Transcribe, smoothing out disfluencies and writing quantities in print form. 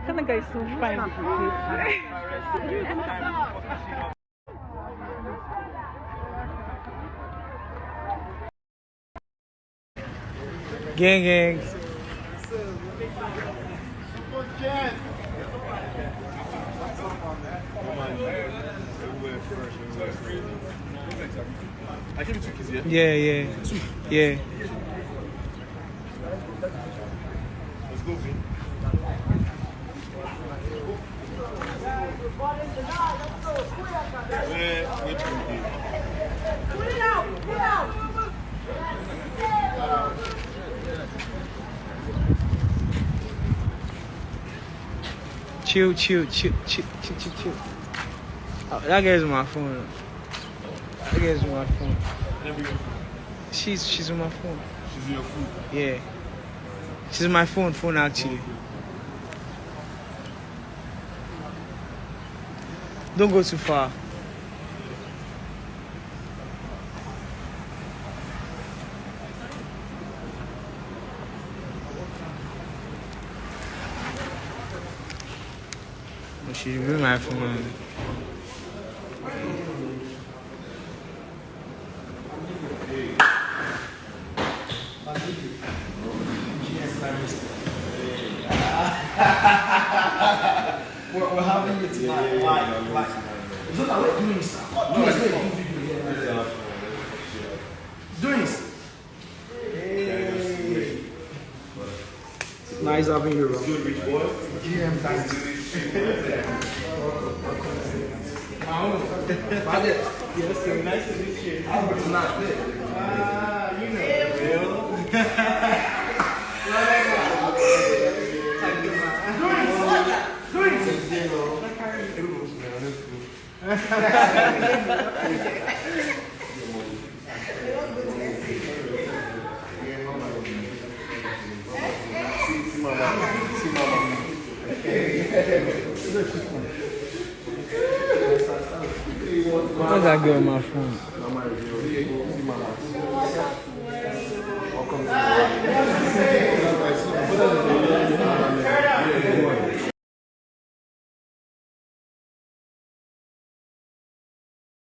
kind of guy is so fine. Gang. I give it two kids, Yeah. Let's go, V. Chill. Oh, that guy's on my phone. She's on my phone. She's in your food. Yeah. She's on my phone actually. Don't go too far. She's with my phone. We're having it like it's not like we're doing stuff. Doing stuff. Hey. Nice having you, bro. Good rich boy. GM thanks. Yes, sir. Nice to meet you. Albert's not good. You know. What's that girl on my phone?